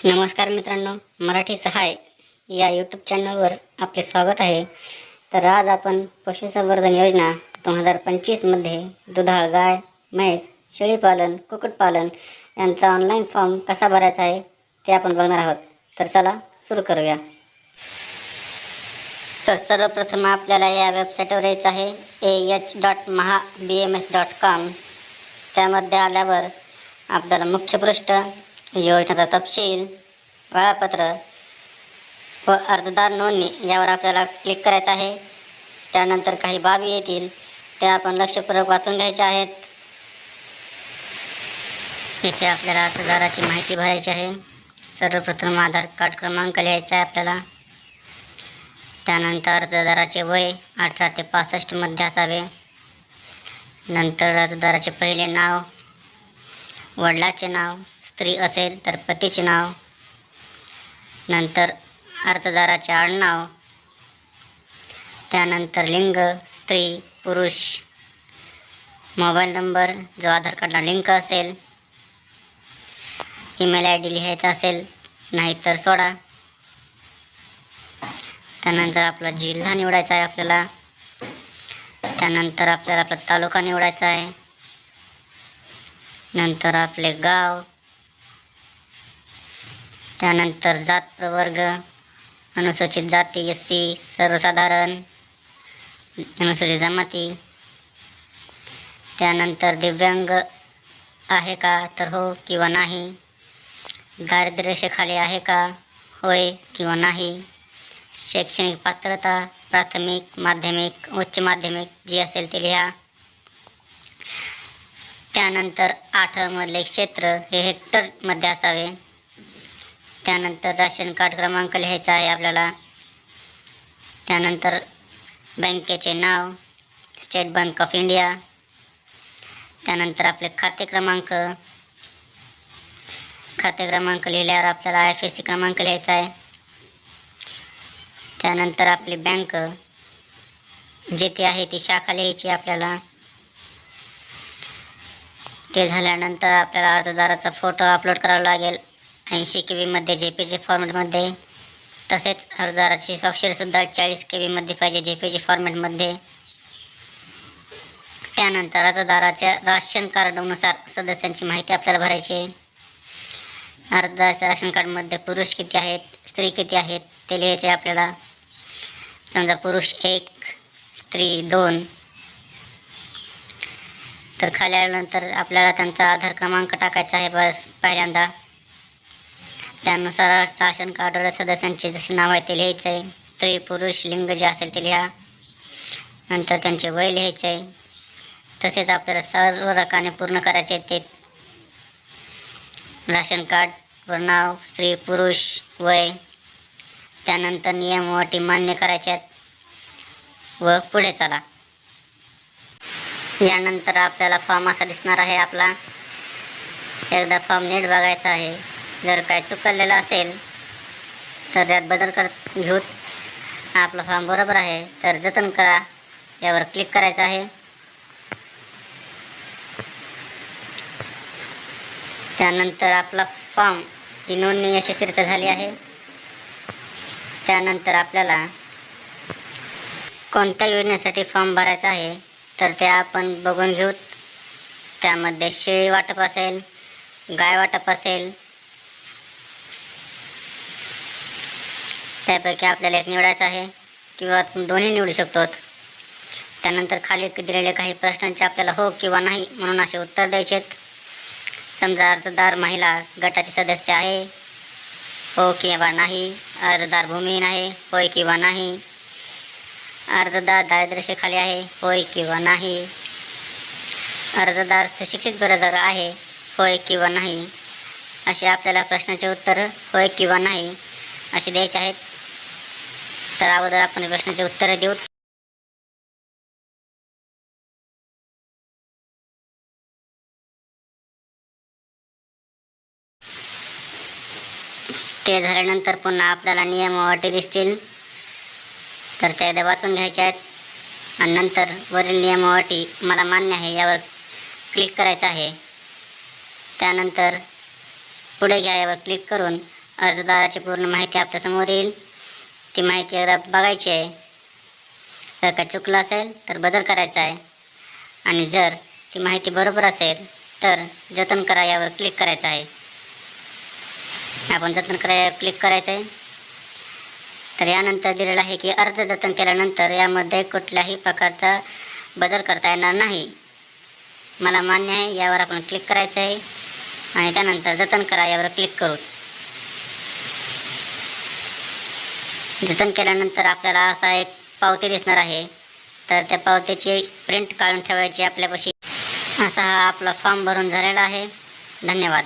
नमस्कार मित्रांनो, मराठी सहाय या यूट्यूब चॅनलवर आपले स्वागत आहे. तर आज आपण पशुसंवर्धन योजना 2025मध्ये दुधाळ गाय, म्हैस, शेळीपालन, कुक्कुटपालन यांचा ऑनलाईन फॉर्म कसा भरायचा आहे ते आपण बघणार आहोत. तर चला सुरू करूया. तर सर्वप्रथम आपल्याला या वेबसाईटवर यायचं आहे ah.mahabms.com. त्यामध्ये आल्यावर आपल्याला मुख्य पृष्ठ, योजनेचा तपशील, वेळापत्र व अर्जदार नोंदणी यावर आपल्याला क्लिक करायचं आहे. त्यानंतर काही बाबी येतील त्या आपण लक्षपूर्वक वाचून घ्यायच्या आहेत. इथे आपल्याला अर्जदाराची माहिती भरायची आहे. सर्वप्रथम आधार कार्ड क्रमांक लिहायचा आहे आपल्याला. त्यानंतर अर्जदाराचे वय 18 ते 65 मध्ये असावे. नंतर अर्जदाराचे पहिले नाव, वडिलाचे नाव, स्त्री असेल तर पतीचे नाव, नंतर अर्जदाराचे आडनाव, त्यानंतर लिंग स्त्री पुरुष, मोबाईल नंबर जो आधार कार्डला लिंक असेल, ईमेल ID लिहायचा असेल नाहीतर सोडा. त्यानंतर आपला जिल्हा निवडायचा आहे आपल्याला. त्यानंतर आपल्याला आपला तालुका निवडायचा आहे. नंतर आपले गाव, त्यानंतर जात प्रवर्ग, अनुसूचित जाती SC, सर्वसाधारण, अनुसूचित जमाती, त्यानंतर दिव्यांग आहे का तर हो किंवा नाही, दारिद्र्यरेषेखाली आहे का होय किंवा नाही, शैक्षणिक पात्रता प्राथमिक, माध्यमिक, उच्च माध्यमिक जी असेल ते लिहा. त्यानंतर 8 मधले क्षेत्र हे हेक्टरमध्ये असावे. त्यानंतर राशन कार्ड क्रमांक लिहायचा आहे आपल्याला. त्यानंतर बँकेचे नाव, स्टेट बँक ऑफ इंडिया. त्यानंतर आपले खाते क्रमांक लिहिल्यावर आपल्याला IFSC क्रमांक लिहायचा आहे. त्यानंतर आपली बँक जेथे आहे ती शाखा लिहायची आपल्याला. ते झाल्यानंतर आपल्याला अर्जदाराचा फोटो अपलोड करावा लागेल 80 KB मध्ये JPG फॉर्मॅटमध्ये. तसेच अर्जदाराची स्वाक्षरीसुद्धा 40 KB मध्ये पाहिजे JPG फॉर्मॅटमध्ये. त्यानंतर अर्जदाराच्या राशन कार्डनुसार सदस्यांची माहिती आपल्याला भरायची आहे. अर्जदाराच्या राशन कार्डमध्ये पुरुष किती आहेत, स्त्री किती आहेत ते लिहायचे आपल्याला. समजा पुरुष 1, स्त्री 2. तर खाली आल्यानंतर आपल्याला त्यांचा आधार क्रमांक टाकायचा आहे पहिल्यांदा. त्यानुसार राशन कार्डवर सदस्यांचे जसे नाव आहे ते लिहायचं आहे. स्त्री पुरुष लिंग जे असेल ते लिहा. नंतर त्यांचे वय लिहायचे आहे. तसेच आपल्याला सर्व रकाने पूर्ण करायचे आहेत ते. राशन कार्डवर नाव, स्त्री पुरुष, वय, त्यानंतर नियम व अटी मान्य करायचे आहेत व पुढे चला. यानंतर आपल्याला फॉर्म असा दिसणार आहे आपला. एकदा फॉर्म नीट बघायचा आहे. जर काय चुकलेलं असेल तर त्यात बदल घेऊन आपला फॉर्म बरोबर आहे तर जतन करा यावर क्लिक करायचं आहे. त्यानंतर आपला फॉर्म ही नोंदणी यशस्वीरित्या झाली आहे. त्यानंतर आपल्याला कोणत्या योजनेसाठी फॉर्म भरायचा आहे तर ते आपण बघून घेऊ. त्यामध्ये शेळी वाटप असेल, गाय वाटप असेल, त्यापैकी आपल्याला एक निवडायचं आहे किंवा दोन्ही निवडू शकतो. त्यानंतर खाली दिलेले काही प्रश्नांचे आपल्याला हो किंवा नाही म्हणून असे उत्तर द्यायचे आहेत. समजा अर्जदार महिला गटाचे सदस्य आहे, हो किंवा नाही. अर्जदार भूमिहीन आहे, होय किंवा नाही. अर्जदार दारिद्र्यरेषेखाली आहे, होय किंवा नाही. अर्जदार सुशिक्षित बेरोजगार आहे, होय किंवा नाही. असे आपल्याला प्रश्नाचे उत्तर होय किंवा नाही असे द्यायचे आहेत. तर अगोदर आपण प्रश्नाचे उत्तरे देऊ. ते झाल्यानंतर पुन्हा आपल्याला नियम व अटी दिसतील तर त्या वाचून घ्यायच्या आहेत. आणि नंतर वरील नियम व अटी मला मान्य आहे यावर क्लिक करायचं आहे. त्यानंतर पुढे घ्या यावर क्लिक करून अर्जदाराची पूर्ण माहिती आपल्यासमोर येईल. ती माहिती एकदा बघायची आहे. जर का चुकलं असेल तर बदल करायचा आहे आणि जर ती माहिती बरोबर असेल तर जतन करा यावर क्लिक करायचं आहे. आपण जतन करा क्लिक करायचं आहे. तर यानंतर दिलेलं आहे की अर्ज जतन केल्यानंतर यामध्ये कुठल्याही प्रकारचा बदल करता येणार नाही. मला मान्य आहे यावर आपण क्लिक करायचं आहे आणि त्यानंतर जतन करा यावर क्लिक करू. जतन केल्यानंतर आपल्याला असा एक पावती दिसणार आहे. तर त्या पावतीची प्रिंट काढून ठेवायची आपल्यापाशी. असा हा आपला फॉर्म भरून झालेला आहे. धन्यवाद.